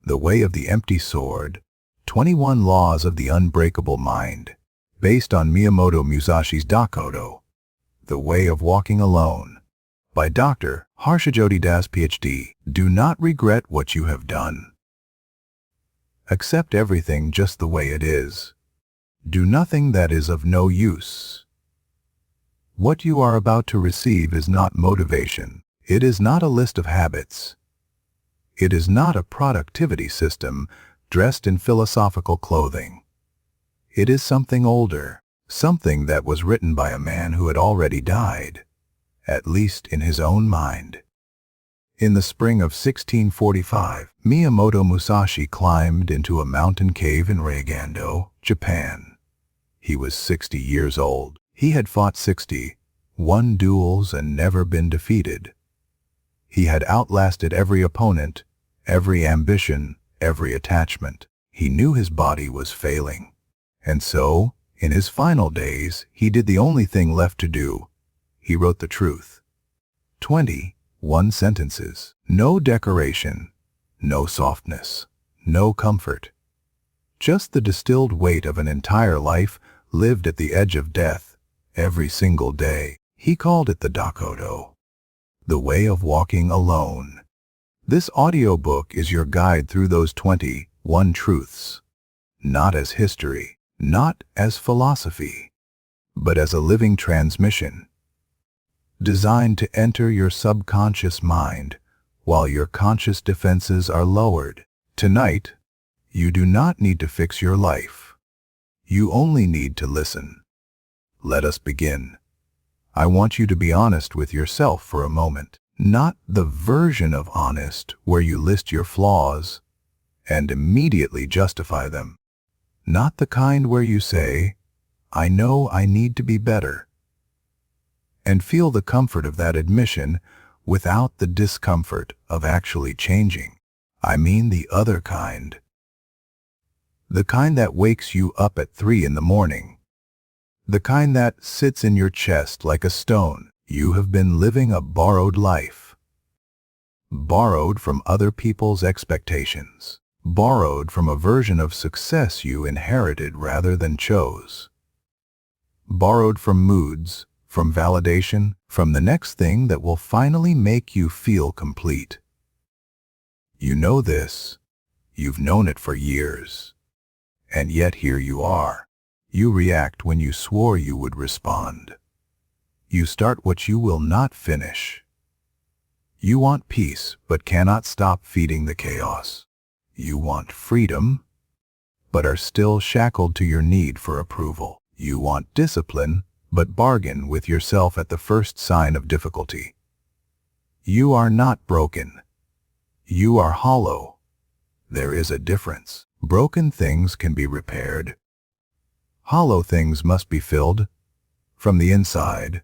The Way of the Empty Sword, 21 Laws of the Unbreakable Mind, based on Miyamoto Musashi's Dokkodo, The Way of Walking Alone, by Dr. Harshajyoti Ph.D. Do not regret what you have done. Accept everything just the way it is. Do nothing that is of no use. What you are about to receive is not motivation. It is not a list of habits. It is not a productivity system dressed in philosophical clothing. It is something older, something that was written by a man who had already died, at least in his own mind. In the spring of 1645, Miyamoto Musashi climbed into a mountain cave in Reigando, Japan. He was 60 years old. He had fought 61 duels and never been defeated. He had outlasted every opponent, every ambition, every attachment. He knew his body was failing. And so, in his final days, he did the only thing left to do. He wrote the truth. 21 sentences. No decoration, no softness, no comfort. Just the distilled weight of an entire life lived at the edge of death every single day. He called it the Dokkodo, The Way of Walking Alone. This audiobook is your guide through those 21 truths, not as history, not as philosophy, but as a living transmission, designed to enter your subconscious mind while your conscious defenses are lowered. Tonight, you do not need to fix your life. You only need to listen. Let us begin. I want you to be honest with yourself for a moment. Not the version of honest where you list your flaws and immediately justify them. Not the kind where you say, I know I need to be better, and feel the comfort of that admission without the discomfort of actually changing. I mean the other kind. The kind that wakes you up at 3 in the morning. The kind that sits in your chest like a stone. You have been living a borrowed life. Borrowed from other people's expectations. Borrowed from a version of success you inherited rather than chose. Borrowed from moods, from validation, from the next thing that will finally make you feel complete. You know this. You've known it for years. And yet here you are. You react when you swore you would respond. You start what you will not finish. You want peace, but cannot stop feeding the chaos. You want freedom, but are still shackled to your need for approval. You want discipline, but bargain with yourself at the first sign of difficulty. You are not broken. You are hollow. There is a difference. Broken things can be repaired. Hollow things must be filled from the inside.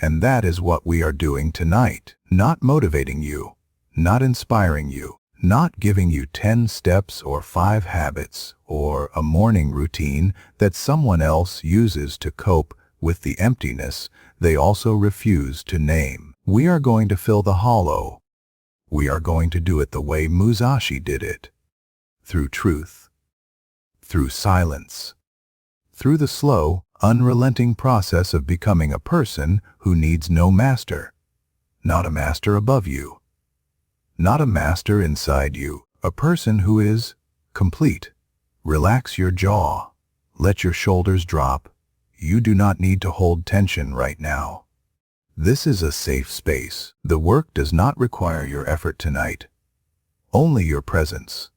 And that is what we are doing tonight. Not motivating you, not inspiring you, not giving you 10 steps or 5 habits or a morning routine that someone else uses to cope with the emptiness they also refuse to name. We are going to fill the hollow. We are going to do it the way Musashi did it. Through truth. Through silence. Through the slow, unrelenting process of becoming a person who needs no master. Not a master above you. Not a master inside you. A person who is complete. Relax your jaw. Let your shoulders drop. You do not need to hold tension right now. This is a safe space. The work does not require your effort tonight. Only your presence.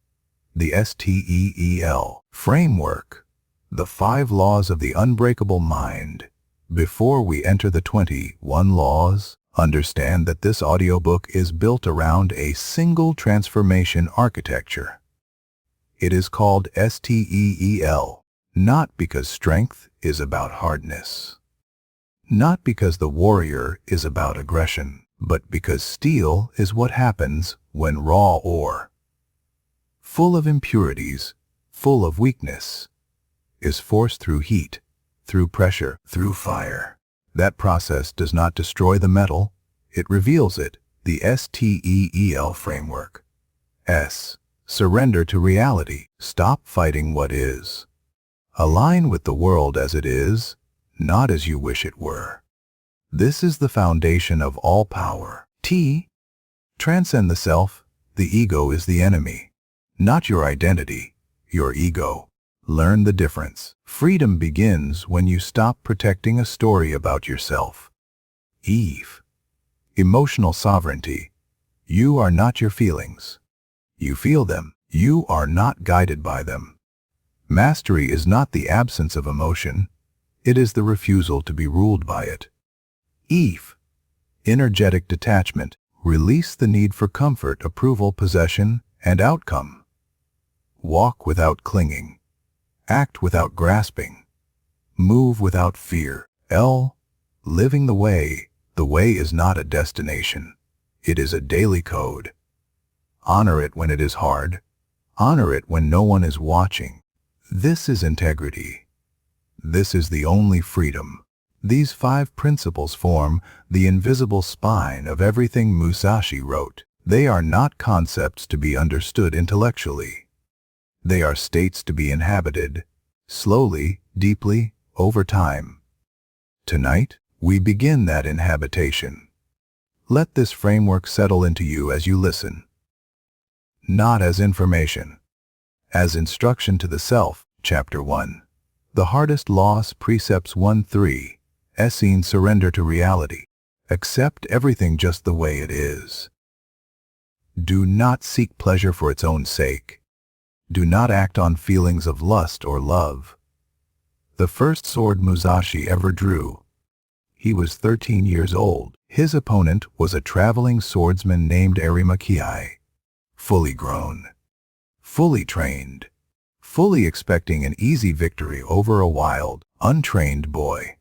The S.T.E.E.L. framework. The 5 laws of the unbreakable mind. Before we enter the 21 laws, understand that this audiobook is built around a single transformation architecture. It is called S.T.E.E.L. not because strength is about hardness, not because the warrior is about aggression, but because steel is what happens when raw ore, full of impurities, full of weakness, is forced through heat, through pressure, through fire. That process does not destroy the metal, it reveals it. The S.T.E.E.L. framework. S Surrender to reality. Stop fighting what is. Align with the world as it is, not as you wish it were. This is the foundation of all power. T. Transcend the self. The ego is the enemy. Not your identity, your ego. Learn the difference. Freedom begins when you stop protecting a story about yourself. Eve. Emotional sovereignty. You are not your feelings. You feel them. You are not guided by them. Mastery is not the absence of emotion. It is the refusal to be ruled by it. Eve. Energetic detachment. Release the need for comfort, approval, possession, and outcome. Walk without clinging. Act without grasping. Move without fear. L. Living the way. The way is not a destination. It is a daily code. Honor it when it is hard. Honor it when no one is watching. This is integrity. This is the only freedom. These 5 principles form the invisible spine of everything Musashi wrote. They are not concepts to be understood intellectually. They are states to be inhabited, slowly, deeply, over time. Tonight, we begin that inhabitation. Let this framework settle into you as you listen. Not as information. As instruction to the self, Chapter 1. The hardest loss, Precepts 1-3. S.E.E.L. Surrender to reality. Accept everything just the way it is. Do not seek pleasure for its own sake. Do not act on feelings of lust or love. The first sword Musashi ever drew. He was 13 years old. His opponent was a traveling swordsman named Arimakiai. Fully grown, fully trained, fully expecting an easy victory over a wild, untrained boy.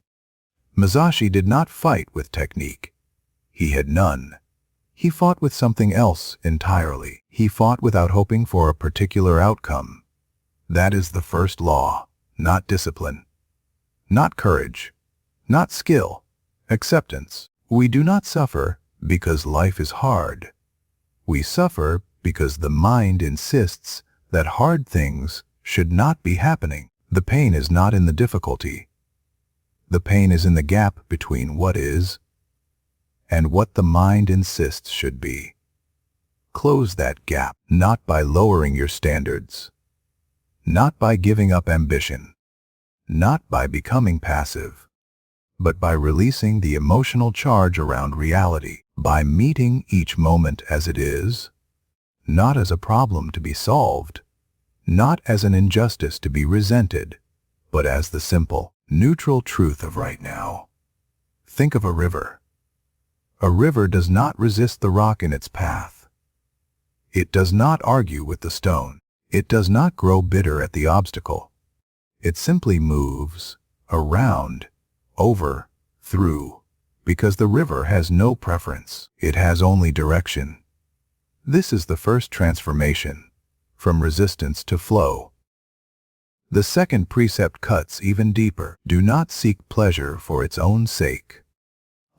Musashi did not fight with technique. He had none. He fought with something else entirely. He fought without hoping for a particular outcome. That is the first law, not discipline, not courage, not skill, acceptance. We do not suffer because life is hard. We suffer because the mind insists that hard things should not be happening. The pain is not in the difficulty. The pain is in the gap between what is and what the mind insists should be. Close that gap, not by lowering your standards, not by giving up ambition, not by becoming passive, but by releasing the emotional charge around reality, by meeting each moment as it is, not as a problem to be solved, not as an injustice to be resented, but as the simple, neutral truth of right now. Think of a river. A river does not resist the rock in its path. It does not argue with the stone. It does not grow bitter at the obstacle. It simply moves around, over, through, because the river has no preference. It has only direction. This is the first transformation, from resistance to flow. The second precept cuts even deeper. Do not seek pleasure for its own sake.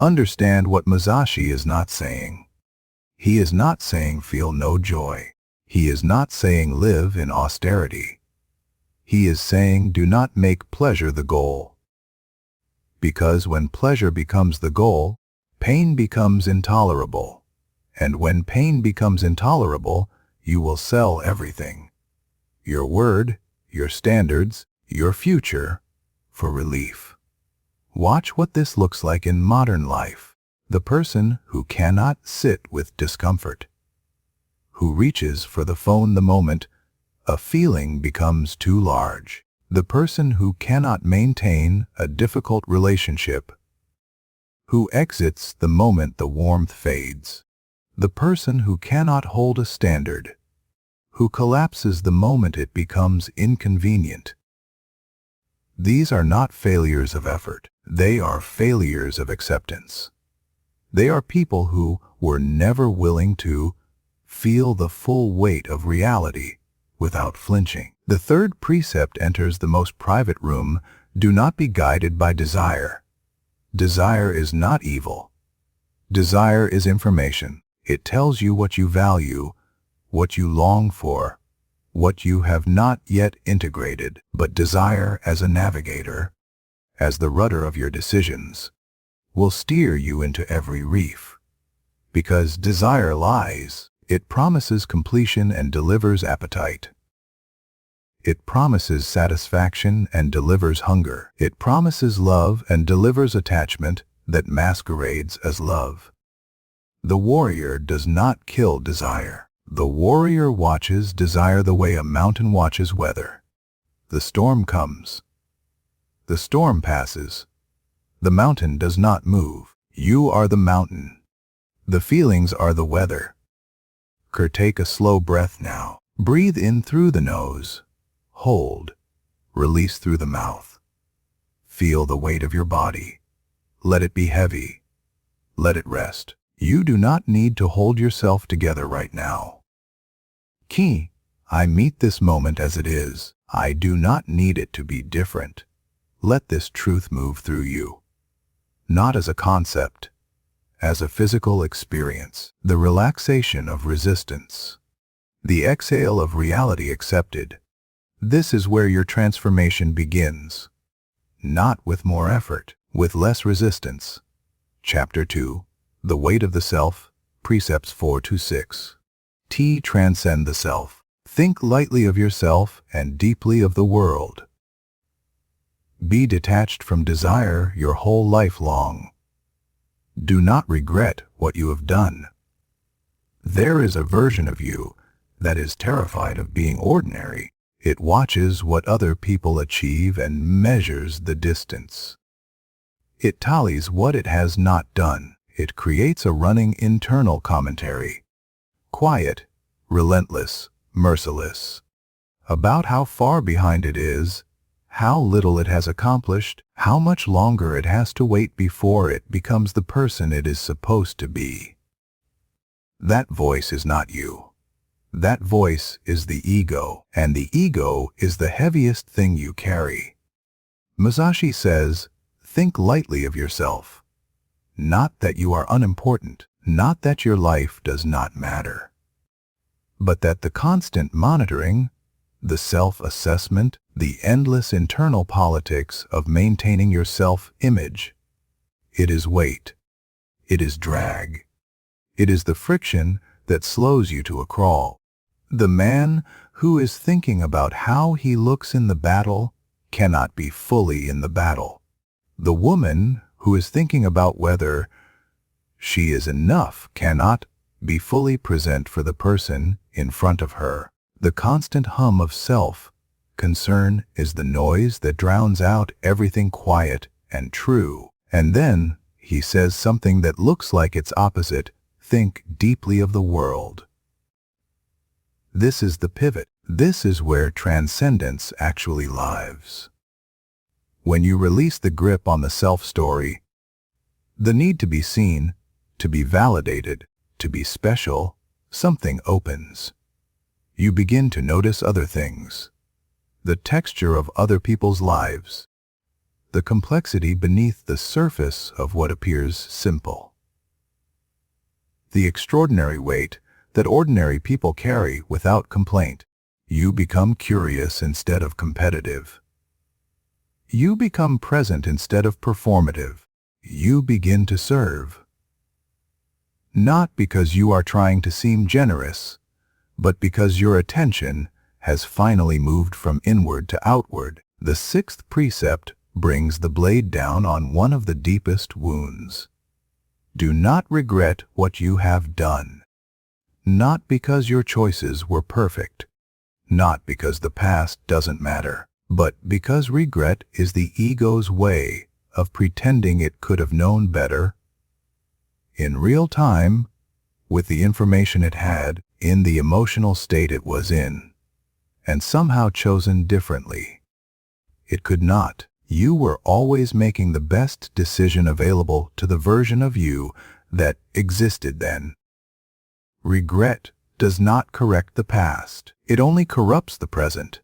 Understand what Musashi is not saying. He is not saying feel no joy. He is not saying live in austerity. He is saying do not make pleasure the goal. Because when pleasure becomes the goal, pain becomes intolerable. And when pain becomes intolerable, you will sell everything. Your word, your standards, your future, for relief. Watch what this looks like in modern life. The person who cannot sit with discomfort, who reaches for the phone the moment a feeling becomes too large. The person who cannot maintain a difficult relationship, who exits the moment the warmth fades. The person who cannot hold a standard, who collapses the moment it becomes inconvenient. These are not failures of effort. They are failures of acceptance. They are people who were never willing to feel the full weight of reality without flinching. The third precept enters the most private room. Do not be guided by desire. Desire is not evil. Desire is information. It tells you what you value, what you long for, what you have not yet integrated, but desire as a navigator, as the rudder of your decisions, will steer you into every reef. Because desire lies, it promises completion and delivers appetite. It promises satisfaction and delivers hunger. It promises love and delivers attachment that masquerades as love. The warrior does not kill desire. The warrior watches desire the way a mountain watches weather. The storm comes. The storm passes. The mountain does not move. You are the mountain. The feelings are the weather. Take a slow breath now. Breathe in through the nose. Hold. Release through the mouth. Feel the weight of your body. Let it be heavy. Let it rest. You do not need to hold yourself together right now. Key, I meet this moment as it is. I do not need it to be different. Let this truth move through you. Not as a concept, as a physical experience. The relaxation of resistance. The exhale of reality accepted. This is where your transformation begins. Not with more effort, with less resistance. Chapter 2. The Weight of the Self, Precepts 4-6. Transcend the self. Think lightly of yourself and deeply of the world. Be detached from desire your whole life long. Do not regret what you have done. There is a version of you that is terrified of being ordinary. It watches what other people achieve and measures the distance. It tallies what it has not done. It creates a running internal commentary. Quiet, relentless, merciless. About how far behind it is, how little it has accomplished, how much longer it has to wait before it becomes the person it is supposed to be. That voice is not you. That voice is the ego, and the ego is the heaviest thing you carry. Musashi says, think lightly of yourself. Not that you are unimportant, not that your life does not matter, but that the constant monitoring, the self-assessment, the endless internal politics of maintaining your self-image, it is weight, it is drag, it is the friction that slows you to a crawl. The man who is thinking about how he looks in the battle cannot be fully in the battle. The woman who is thinking about whether she is enough cannot be fully present for the person in front of her. The constant hum of self-concern is the noise that drowns out everything quiet and true. And then he says something that looks like its opposite. Think deeply of the world. This is the pivot. This is where transcendence actually lives. When you release the grip on the self-story, the need to be seen, to be validated, to be special, something opens. You begin to notice other things. The texture of other people's lives. The complexity beneath the surface of what appears simple. The extraordinary weight that ordinary people carry without complaint. You become curious instead of competitive. You become present instead of performative. You begin to serve. Not because you are trying to seem generous, but because your attention has finally moved from inward to outward. The sixth precept brings the blade down on one of the deepest wounds. Do not regret what you have done. Not because your choices were perfect, not because the past doesn't matter, but because regret is the ego's way of pretending it could have known better. In real time, with the information it had, in the emotional state it was in, and somehow chosen differently. It could not. You were always making the best decision available to the version of you that existed then. Regret does not correct the past. It only corrupts the present.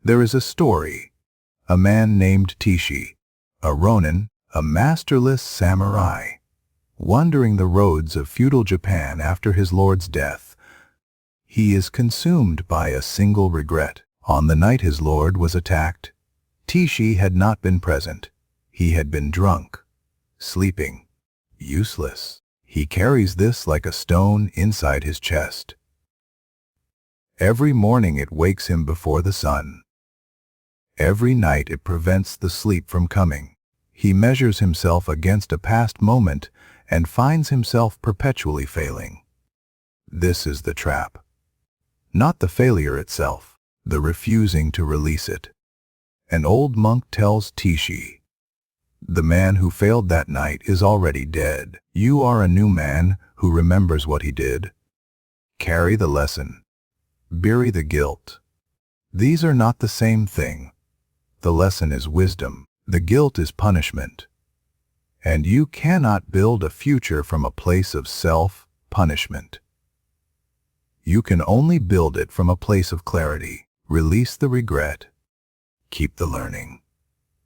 There is a story. A man named Tishi, a ronin, a masterless samurai, wandering the roads of feudal Japan after his lord's death. He is consumed by a single regret. On the night his lord was attacked, Tishi had not been present. He had been drunk, sleeping, useless. He carries this like a stone inside his chest. Every morning it wakes him before the sun. Every night it prevents the sleep from coming. He measures himself against a past moment and finds himself perpetually failing. This is the trap. Not the failure itself, the refusing to release it. An old monk tells Tishi, "The man who failed that night is already dead. You are a new man who remembers what he did. Carry the lesson. Bury the guilt." These are not the same thing. The lesson is wisdom. The guilt is punishment. And you cannot build a future from a place of self-punishment. You can only build it from a place of clarity. Release the regret. Keep the learning.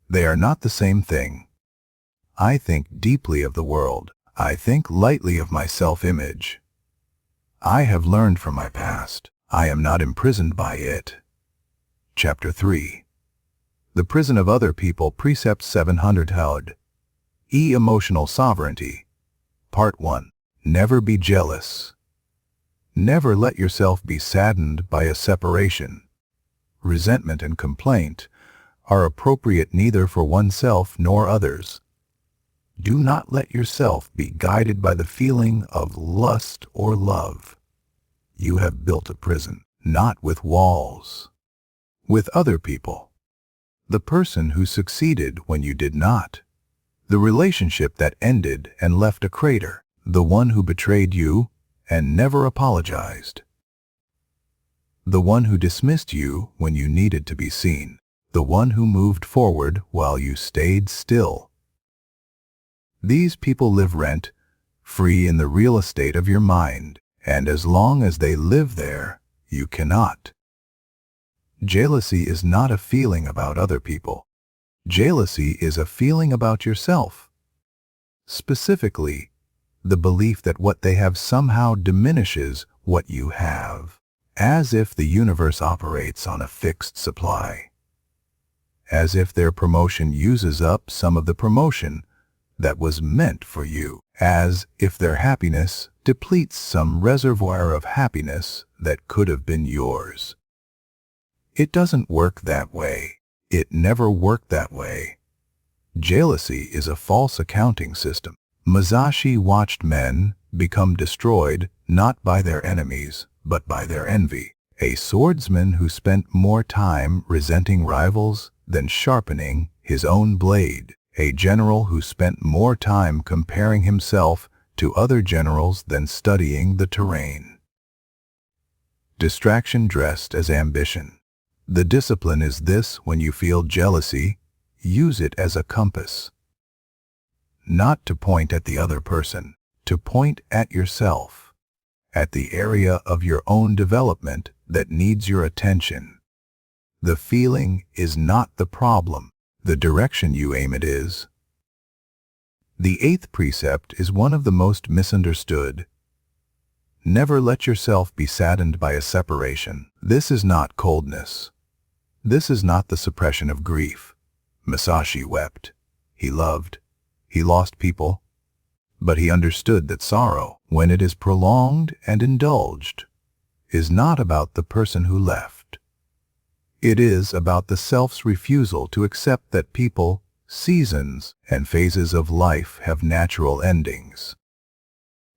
They are not the same thing. I think deeply of the world. I think lightly of my self-image. I have learned from my past. I am not imprisoned by it. Chapter 3. The Prison of Other People, Precept 700 Howd. Emotional Sovereignty. Part 1. Never be jealous. Never let yourself be saddened by a separation. Resentment and complaint are appropriate neither for oneself nor others. Do not let yourself be guided by the feeling of lust or love. You have built a prison, not with walls. With other people. The person who succeeded when you did not. The relationship that ended and left a crater. The one who betrayed you and never apologized. The one who dismissed you when you needed to be seen. The one who moved forward while you stayed still. These people live rent-free in the real estate of your mind, and as long as they live there, you cannot. Jealousy is not a feeling about other people. Jealousy is a feeling about yourself. Specifically, the belief that what they have somehow diminishes what you have, as if the universe operates on a fixed supply. As if their promotion uses up some of the promotion that was meant for you, as if their happiness depletes some reservoir of happiness that could have been yours. It doesn't work that way. It never worked that way. Jealousy is a false accounting system. Musashi watched men become destroyed not by their enemies, but by their envy. A swordsman who spent more time resenting rivals than sharpening his own blade. A general who spent more time comparing himself to other generals than studying the terrain. Distraction dressed as ambition. The discipline is this: when you feel jealousy, use it as a compass. Not to point at the other person, to point at yourself, at the area of your own development that needs your attention. The feeling is not the problem. The direction you aim it is. The 8th precept is one of the most misunderstood. Never let yourself be saddened by a separation. This is not coldness. This is not the suppression of grief. Musashi wept. He loved. He lost people. But he understood that sorrow, when it is prolonged and indulged, is not about the person who left. It is about the self's refusal to accept that people, seasons, and phases of life have natural endings.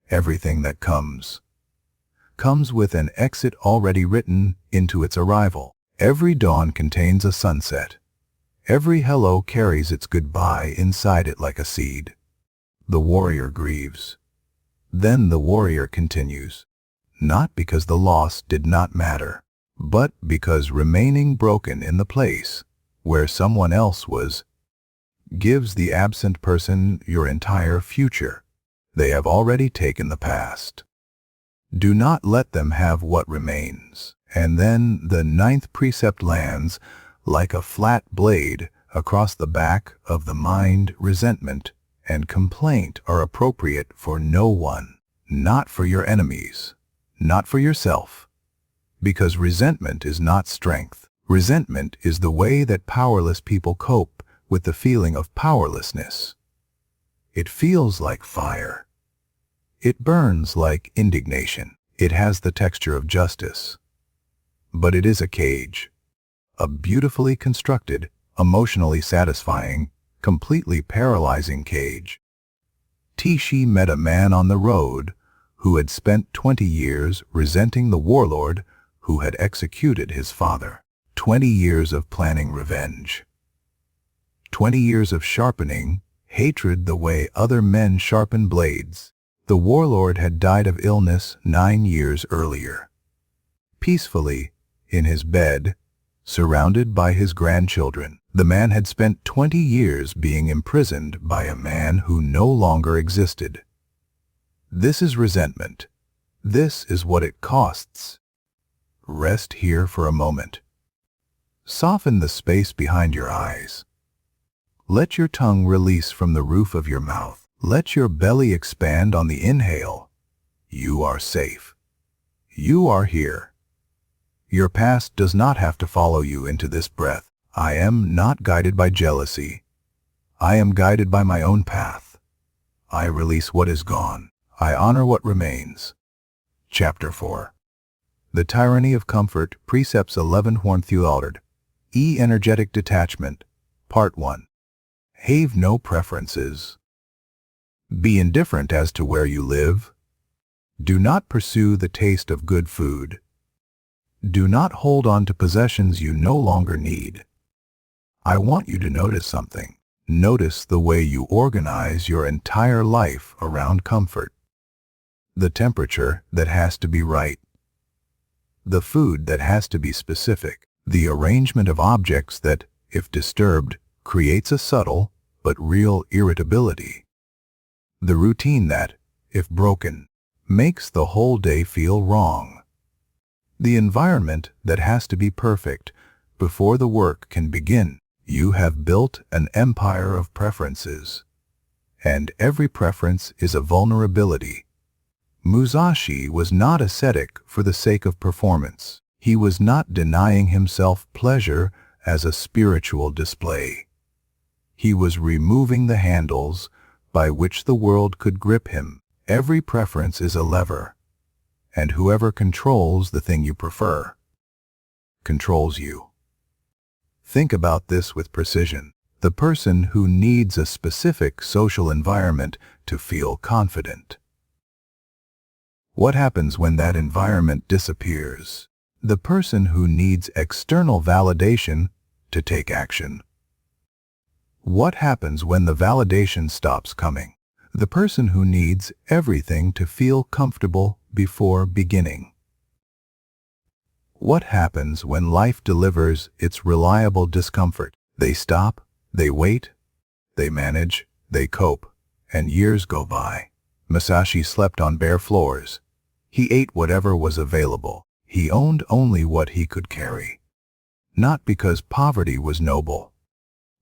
Everything that comes with an exit already written into its arrival. Every dawn contains a sunset. Every hello carries its goodbye inside it like a seed. The warrior grieves. Then the warrior continues, not because the loss did not matter, but because remaining broken in the place where someone else was gives the absent person your entire future. They have already taken the past. Do not let them have what remains. And then the 9th precept lands like a flat blade across the back of the mind. Resentment and complaint are appropriate for no one, not for your enemies, not for yourself, Because resentment is not strength. Resentment is the way that powerless people cope with the feeling of powerlessness. It feels like fire. It burns like indignation. It has the texture of justice. But it is a cage. A beautifully constructed, emotionally satisfying, completely paralyzing cage. Tishi met a man on the road who had spent 20 years resenting the warlord who had executed his father. 20 years of planning revenge. 20 years of sharpening hatred the way other men sharpen blades. The warlord had died of illness 9 years earlier. Peacefully, in his bed, surrounded by his grandchildren, the man had spent 20 years being imprisoned by a man who no longer existed. This is resentment. This is what it costs. Rest here for a moment. Soften the space behind your eyes. Let your tongue release from the roof of your mouth. Let your belly expand on the inhale. You are safe. You are here. Your past does not have to follow you into this breath. I am not guided by jealousy. I am guided by my own path. I release what is gone. I honor what remains. Chapter 4. The Tyranny of Comfort, Precepts 11 Hornthulald. Energetic Detachment. Part 1. Have no preferences. Be indifferent as to where you live. Do not pursue the taste of good food. Do not hold on to possessions you no longer need. I want you to notice something. Notice the way you organize your entire life around comfort. The temperature that has to be right. The food that has to be specific. The arrangement of objects that, if disturbed, creates a subtle but real irritability. The routine that, if broken, makes the whole day feel wrong. The environment that has to be perfect before the work can begin. You have built an empire of preferences, and every preference is a vulnerability. Musashi was not ascetic for the sake of performance. He was not denying himself pleasure as a spiritual display. He was removing the handles by which the world could grip him. Every preference is a lever, and whoever controls the thing you prefer controls you. Think about this with precision. The person who needs a specific social environment to feel confident. What happens when that environment disappears? The person who needs external validation to take action. What happens when the validation stops coming? The person who needs everything to feel comfortable before beginning. What happens when life delivers its reliable discomfort? They stop, they wait, they manage, they cope, and years go by. Musashi slept on bare floors. He ate whatever was available. He owned only what he could carry. Not because poverty was noble,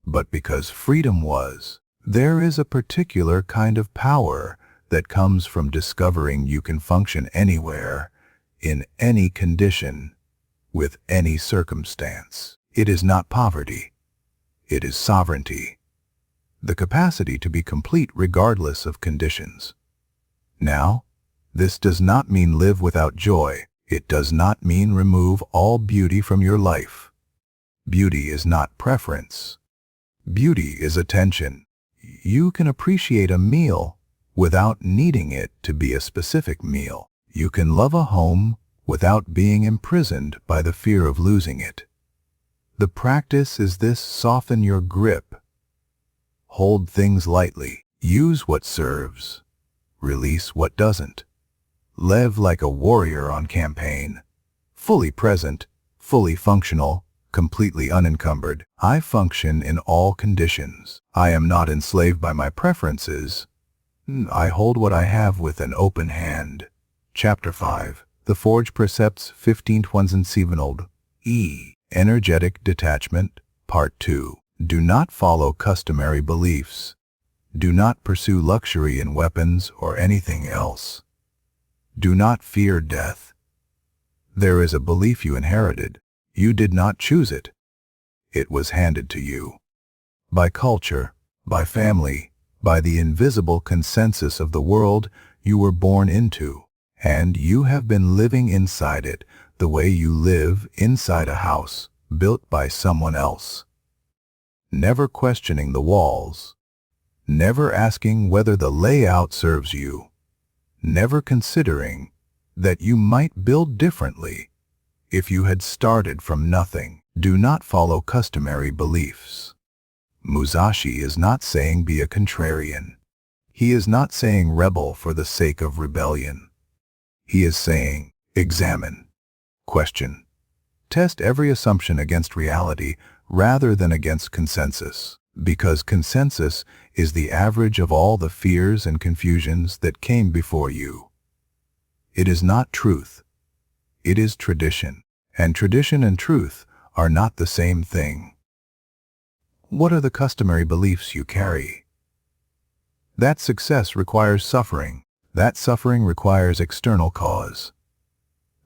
but because freedom was. There is a particular kind of power that comes from discovering you can function anywhere, in any condition, with any circumstance. It is not poverty. It is sovereignty. The capacity to be complete regardless of conditions. Now, this does not mean live without joy. It does not mean remove all beauty from your life. Beauty is not preference. Beauty is attention. You can appreciate a meal without needing it to be a specific meal. You can love a home without being imprisoned by the fear of losing it. The practice is this: soften your grip. Hold things lightly. Use what serves. Release what doesn't. Live like a warrior on campaign. Fully present, fully functional, completely unencumbered. I function in all conditions. I am not enslaved by my preferences. I hold what I have with an open hand. Chapter 5. The Forge Precepts 1527. Energetic Detachment. Part 2. Do not follow customary beliefs. Do not pursue luxury in weapons or anything else. Do not fear death. There is a belief you inherited. You did not choose it. It was handed to you. By culture, by family, by the invisible consensus of the world you were born into, and you have been living inside it the way you live inside a house built by someone else. Never questioning the walls, never asking whether the layout serves you, never considering that you might build differently if you had started from nothing. Do not follow customary beliefs. Musashi is not saying be a contrarian. He is not saying rebel for the sake of rebellion. He is saying examine, question, test every assumption against reality rather than against consensus, because consensus is the average of all the fears and confusions that came before you. It is not truth. It is tradition, and tradition and truth are not the same thing. What are the customary beliefs you carry? That success requires suffering. That suffering requires external cause.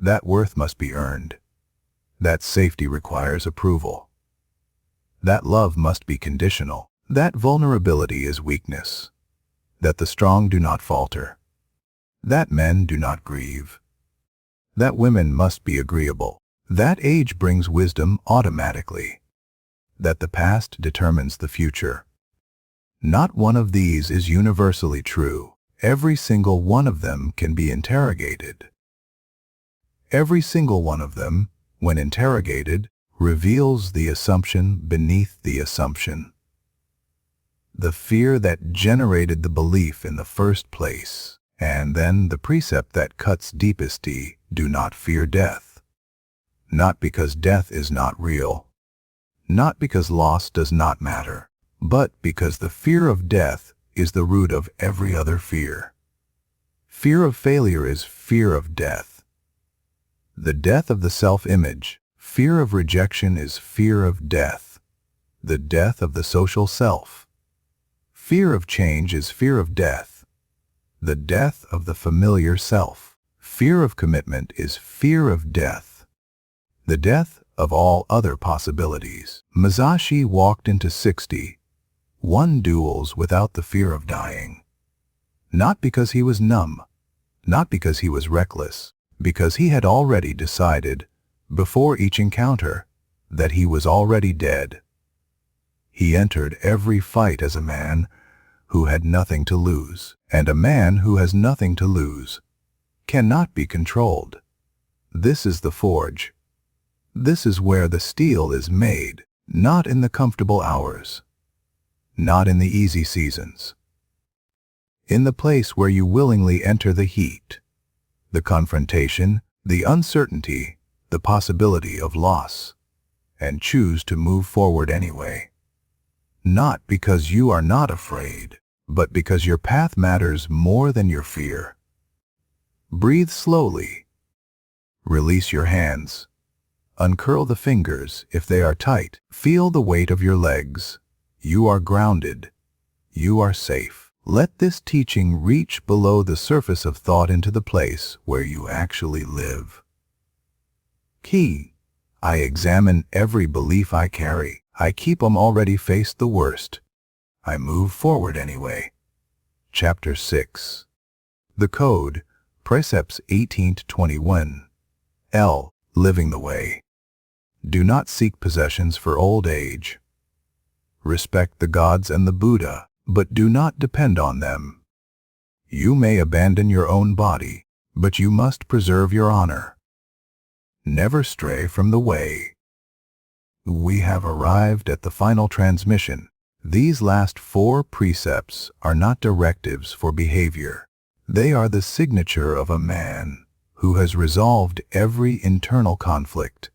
That worth must be earned. That safety requires approval. That love must be conditional. That vulnerability is weakness. That the strong do not falter. That men do not grieve. That women must be agreeable. That age brings wisdom automatically. That the past determines the future. Not one of these is universally true. Every single one of them can be interrogated. Every single one of them, when interrogated, reveals the assumption beneath the assumption. The fear that generated the belief in the first place, and then the precept that cuts deepest: do not fear death. Not because death is not real, not because loss does not matter, but because the fear of death is the root of every other fear. Fear of failure is fear of death. The death of the self-image. Fear of rejection is fear of death. The death of the social self. Fear of change is fear of death. The death of the familiar self. Fear of commitment is fear of death. The death of all other possibilities. Musashi walked into 61 duels without the fear of dying. Not because he was numb, not because he was reckless, because he had already decided, before each encounter, that he was already dead. He entered every fight as a man who had nothing to lose, and a man who has nothing to lose cannot be controlled. This is the forge. This is where the steel is made, not in the comfortable hours, not in the easy seasons. In the place where you willingly enter the heat, the confrontation, the uncertainty, the possibility of loss, and choose to move forward anyway. Not because you are not afraid, but because your path matters more than your fear. Breathe slowly. Release your hands. Uncurl the fingers if they are tight. Feel the weight of your legs. You are grounded. You are safe. Let this teaching reach below the surface of thought into the place where you actually live. Key. I examine every belief I carry. I keep 'em already faced the worst. I move forward anyway. Chapter 6. The Code, Precepts 18-21. L. Living the Way. Do not seek possessions for old age. Respect the gods and the Buddha, but do not depend on them. You may abandon your own body, but you must preserve your honor. Never stray from the way. We have arrived at the final transmission. These last 4 precepts are not directives for behavior. They are the signature of a man who has resolved every internal conflict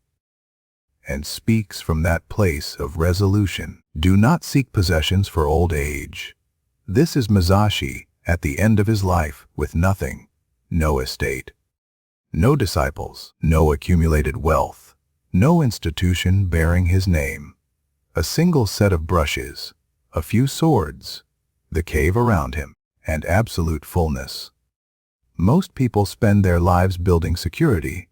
and speaks from that place of resolution. Do not seek possessions for old age. This is Musashi at the end of his life with nothing, no estate, no disciples, no accumulated wealth, no institution bearing his name, a single set of brushes, a few swords, the cave around him, and absolute fullness. Most people spend their lives building security.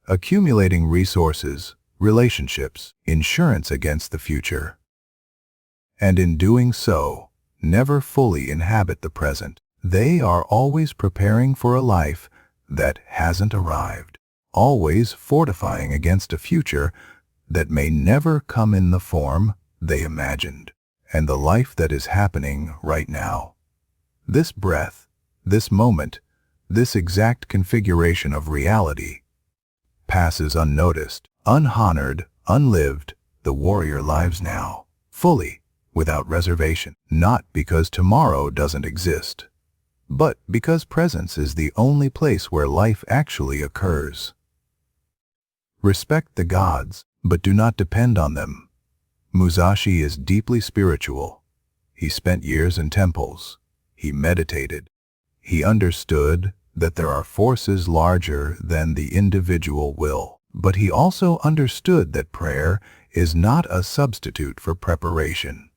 accumulating resources, relationships, insurance against the future. And in doing so, never fully inhabit the present. They are always preparing for a life that hasn't arrived, always fortifying against a future that may never come in the form they imagined, and the life that is happening right now. This breath, this moment, this exact configuration of reality passes unnoticed, unhonored, unlived. The warrior lives now, fully, without reservation, not because tomorrow doesn't exist, but because presence is the only place where life actually occurs. Respect the gods, but do not depend on them. Musashi is deeply spiritual. He spent years in temples. He meditated. He understood that there are forces larger than the individual will. But he also understood that prayer is not a substitute for preparation.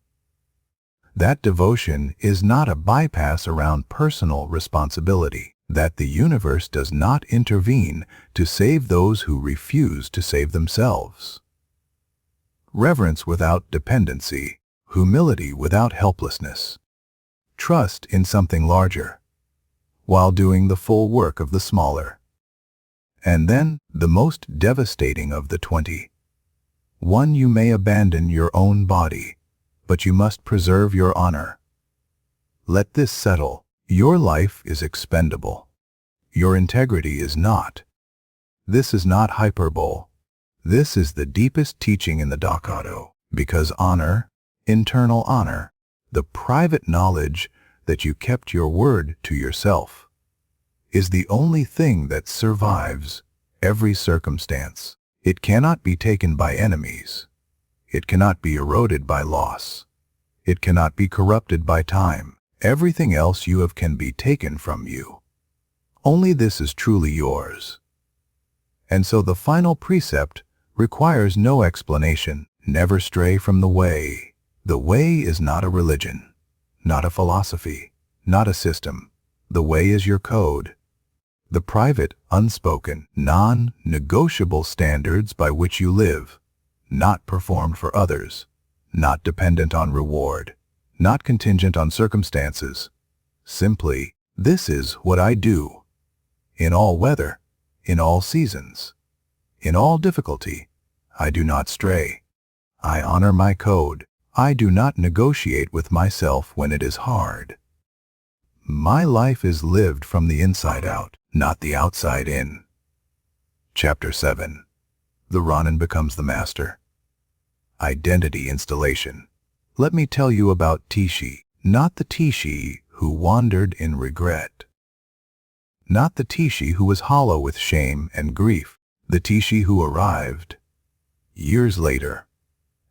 That devotion is not a bypass around personal responsibility. That the universe does not intervene to save those who refuse to save themselves. Reverence without dependency, humility without helplessness. Trust in something larger, while doing the full work of the smaller. And then, the most devastating of the 20. One, you may abandon your own body, but you must preserve your honor. Let this settle. Your life is expendable. Your integrity is not. This is not hyperbole. This is the deepest teaching in the Dokkodo, because honor, internal honor, the private knowledge that you kept your word to yourself, is the only thing that survives every circumstance. It cannot be taken by enemies. It cannot be eroded by loss. It cannot be corrupted by time. Everything else you have can be taken from you. Only this is truly yours. And so the final precept requires no explanation. Never stray from the way. The way is not a religion, not a philosophy, not a system. The way is your code. The private, unspoken, non-negotiable standards by which you live, not performed for others, not dependent on reward, not contingent on circumstances. Simply, this is what I do. In all weather, in all seasons, in all difficulty, I do not stray. I honor my code. I do not negotiate with myself when it is hard. My life is lived from the inside out, not the outside in. Chapter 7. The Ronin becomes the master. Identity installation. Let me tell you about Tishi, not the Tishi who wandered in regret. Not the Tishi who was hollow with shame and grief, the Tishi who arrived, years later,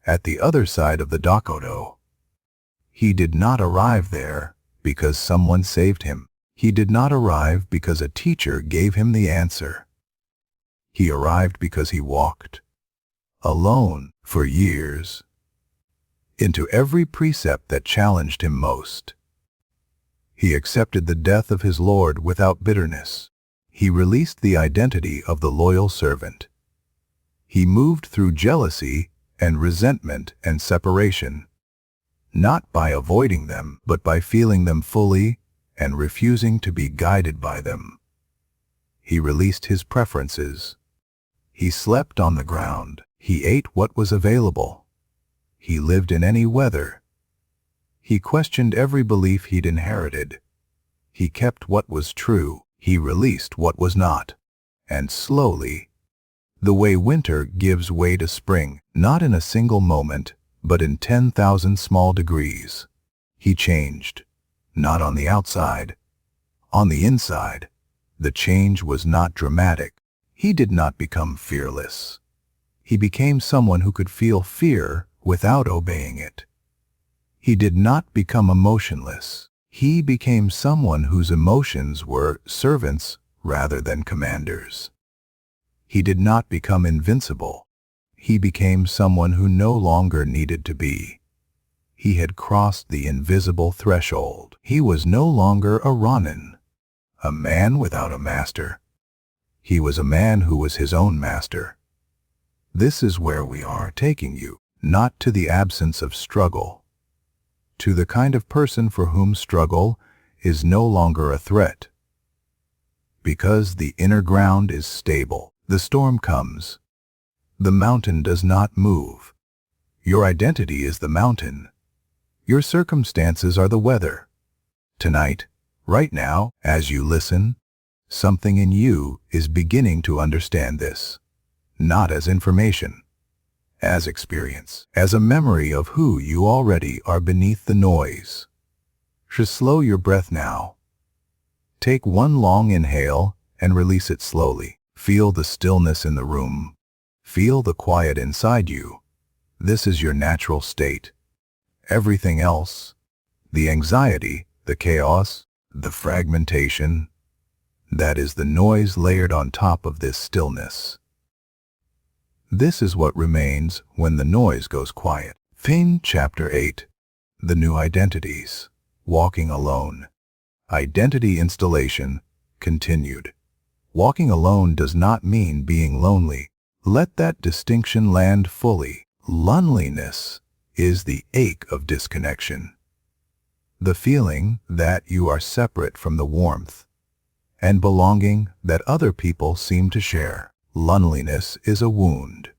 at the other side of the Dokkodo. He did not arrive there because someone saved him. He did not arrive because a teacher gave him the answer. He arrived because he walked, alone for years, into every precept that challenged him most. He accepted the death of his Lord without bitterness. He released the identity of the loyal servant. He moved through jealousy and resentment and separation, not by avoiding them, but by feeling them fully and refusing to be guided by them. He released his preferences. He slept on the ground. He ate what was available. He lived in any weather. He questioned every belief he'd inherited. He kept what was true. He released what was not. And slowly, the way winter gives way to spring, not in a single moment, but in 10,000 small degrees. He changed, not on the outside, on the inside. The change was not dramatic. He did not become fearless. He became someone who could feel fear without obeying it. He did not become emotionless. He became someone whose emotions were servants rather than commanders. He did not become invincible. He became someone who no longer needed to be. He had crossed the invisible threshold. He was no longer a Ronin, a man without a master. He was a man who was his own master. This is where we are taking you, not to the absence of struggle, to the kind of person for whom struggle is no longer a threat. Because the inner ground is stable, the storm comes. The mountain does not move. Your identity is the mountain. Your circumstances are the weather. Tonight, right now, as you listen, something in you is beginning to understand this, not as information, as experience, as a memory of who you already are beneath the noise. Just slow your breath now. Take one long inhale and release it slowly. Feel the stillness in the room. Feel the quiet inside you. This is your natural state. Everything else, the anxiety, the chaos, the fragmentation, that is the noise layered on top of this stillness. This is what remains when the noise goes quiet. Fin Chapter 8. The New Identities. Walking Alone. Identity installation continued. Walking alone does not mean being lonely. Let that distinction land fully. Loneliness is the ache of disconnection. The feeling that you are separate from the warmth and belonging that other people seem to share. Loneliness is a wound.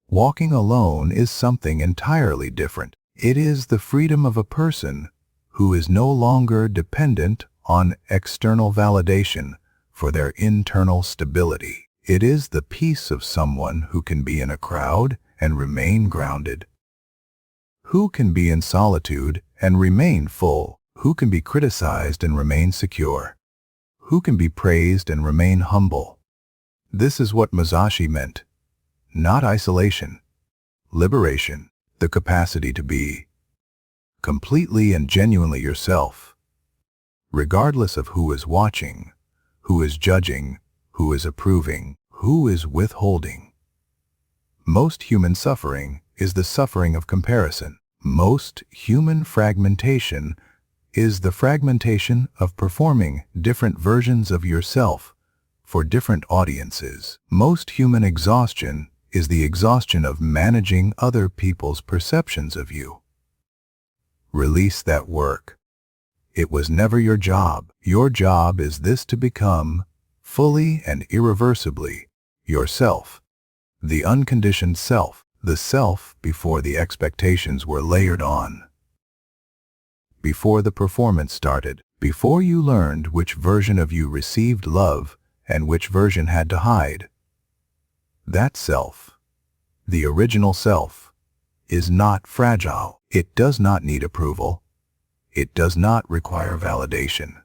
Walking alone is something entirely different. It is the freedom of a person who is no longer dependent on external validation for their internal stability. It is the peace of someone who can be in a crowd and remain grounded, who can be in solitude and remain full, who can be criticized and remain secure, who can be praised and remain humble. This is what Musashi meant. Not isolation, liberation, the capacity to be completely and genuinely yourself, regardless of who is watching, who is judging, who is approving, who is withholding. Most human suffering is the suffering of comparison. Most human fragmentation is the fragmentation of performing different versions of yourself for different audiences. Most human exhaustion is the exhaustion of managing other people's perceptions of you. Release that work. It was never your job. Your job is this: to become fully and irreversibly yourself, the unconditioned self, the self before the expectations were layered on, before the performance started, before you learned which version of you received love and which version had to hide. That self, the original self, is not fragile. It does not need approval. It does not require validation.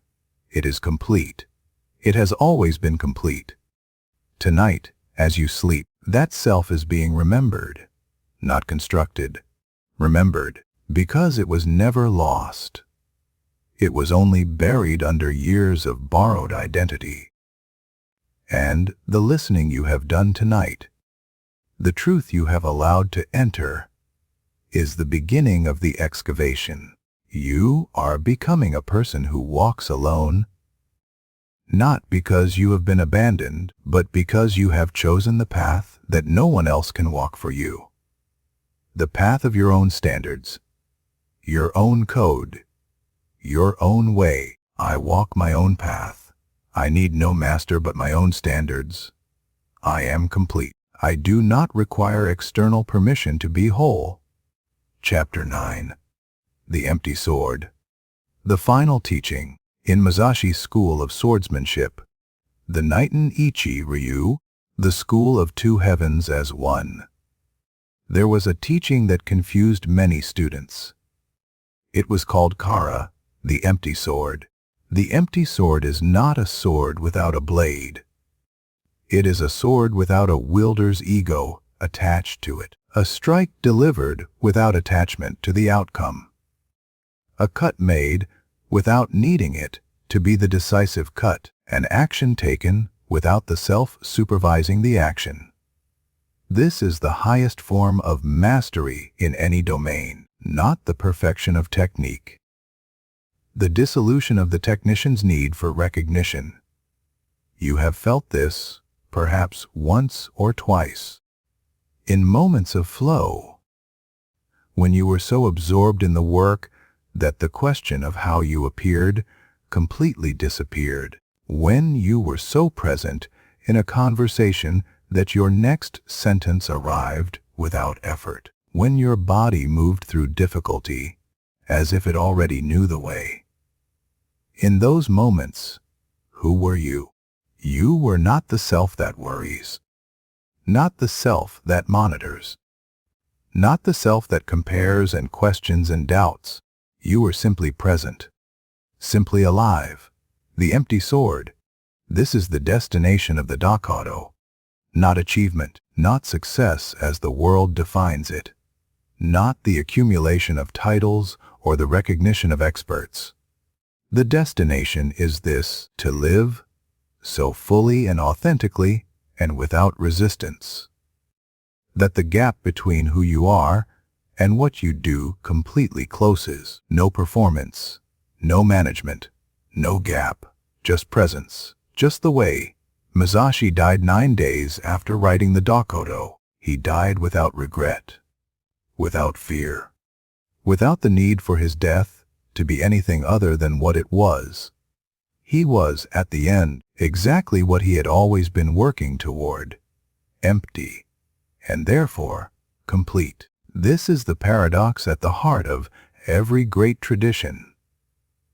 It is complete. It has always been complete. Tonight, as you sleep, that self is being remembered, not constructed. Remembered, because it was never lost. It was only buried under years of borrowed identity. And the listening you have done tonight, the truth you have allowed to enter, is the beginning of the excavation. You are becoming a person who walks alone, not because you have been abandoned, but because you have chosen the path that no one else can walk for you. The path of your own standards, your own code, your own way. I walk my own path. I need no master but my own standards. I am complete. I do not require external permission to be whole. Chapter 9. The Empty Sword. The final teaching in Musashi's school of swordsmanship, the Naiten Ichi Ryu, the school of two heavens as one. There was a teaching that confused many students. It was called Kara, the empty sword. The empty sword is not a sword without a blade. It is a sword without a wielder's ego attached to it. A strike delivered without attachment to the outcome. A cut made without needing it to be the decisive cut. An action taken without the self supervising the action. This is the highest form of mastery in any domain, not the perfection of technique. The dissolution of the technician's need for recognition. You have felt this perhaps once or twice. In moments of flow, when you were so absorbed in the work that the question of how you appeared completely disappeared. When you were so present in a conversation that your next sentence arrived without effort. When your body moved through difficulty as if it already knew the way. In those moments, who were you? You were not the self that worries, not the self that monitors, not the self that compares and questions and doubts. You were simply present, simply alive. The empty sword. This is the destination of the Dokkodo. Not achievement, not success as the world defines it, not the accumulation of titles or the recognition of experts. The destination is this, to live so fully and authentically and without resistance, that the gap between who you are and what you do completely closes. No performance, no management, no gap, just presence. Just the way Musashi died 9 days after writing the Dokkodo. He died without regret, without fear, without the need for his death to be anything other than what it was. He was, at the end, exactly what he had always been working toward, empty, and therefore complete. This is the paradox at the heart of every great tradition.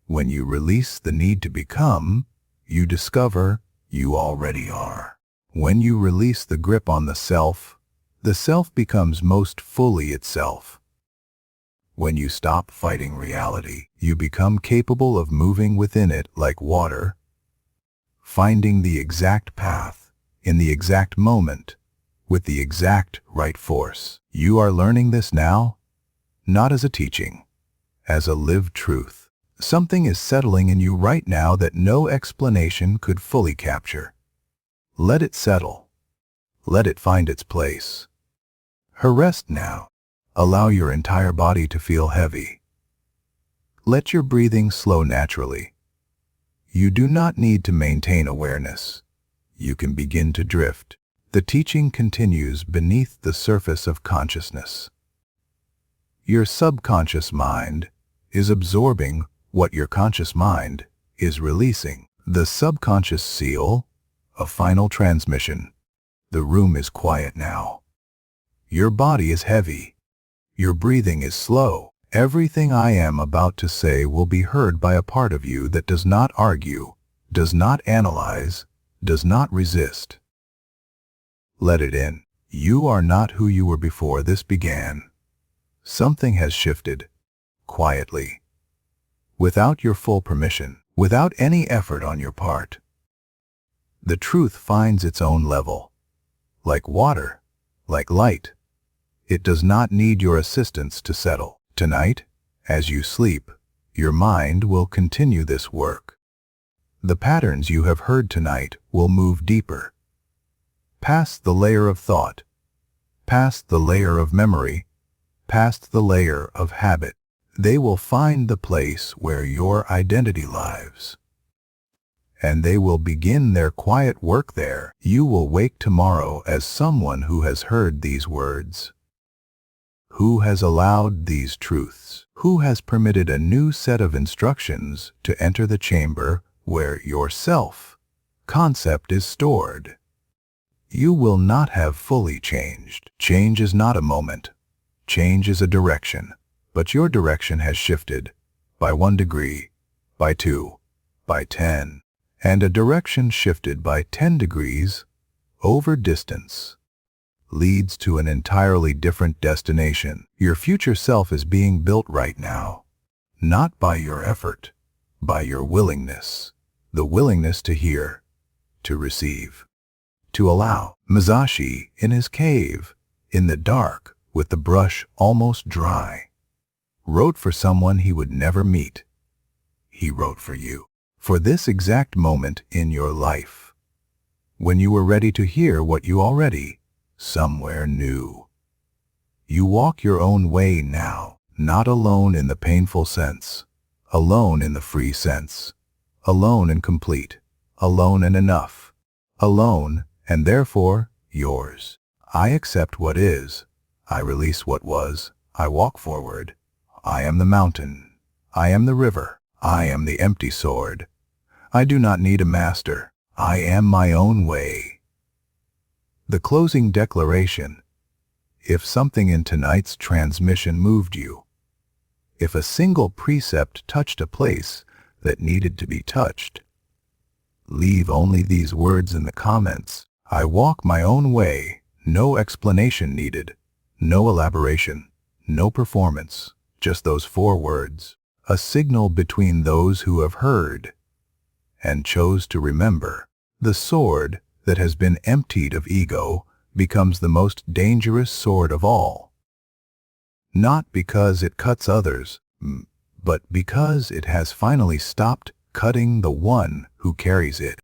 When you release the need to become, you discover you already are. When you release the grip on the self becomes most fully itself. When you stop fighting reality, you become capable of moving within it like water, finding the exact path, in the exact moment, with the exact right force. You are learning this now, not as a teaching, as a lived truth. Something is settling in you right now that no explanation could fully capture. Let it settle. Let it find its place. Rest now. Allow your entire body to feel heavy. Let your breathing slow naturally. You do not need to maintain awareness. You can begin to drift. The teaching continues beneath the surface of consciousness. Your subconscious mind is absorbing what your conscious mind is releasing. The subconscious seal, a final transmission. The room is quiet now. Your body is heavy. Your breathing is slow. Everything I am about to say will be heard by a part of you that does not argue, does not analyze, does not resist. Let it in. You are not who you were before this began. Something has shifted, quietly, without your full permission, without any effort on your part. The truth finds its own level. Like water, like light. It does not need your assistance to settle. Tonight, as you sleep, your mind will continue this work. The patterns you have heard tonight will move deeper, past the layer of thought, past the layer of memory, past the layer of habit. They will find the place where your identity lives. And they will begin their quiet work there. You will wake tomorrow as someone who has heard these words, who has allowed these truths, who has permitted a new set of instructions to enter the chamber where your self-concept is stored. You will not have fully changed. Change is not a moment. Change is a direction. But your direction has shifted by 1 degree, by 2, by 10, and a direction shifted by 10 degrees over distance leads to an entirely different destination. Your future self is being built right now, not by your effort, by your willingness, the willingness to hear, to receive, to allow. Musashi, in his cave, in the dark, with the brush almost dry, wrote for someone he would never meet. He wrote for you, for this exact moment in your life, when you were ready to hear what you already, somewhere knew. You walk your own way now, not alone in the painful sense, alone in the free sense, alone and complete, alone and enough, alone and therefore yours. I accept what is. I release what was. I walk forward. I am the mountain. I am the river. I am the empty sword. I do not need a master. I am my own way. The closing declaration. If something in tonight's transmission moved you, if a single precept touched a place that needed to be touched, leave only these words in the comments. I walk my own way, no explanation needed, no elaboration, no performance, just those 4 words, a signal between those who have heard and chose to remember. The sword that has been emptied of ego becomes the most dangerous sword of all. Not because it cuts others, but because it has finally stopped cutting the one who carries it.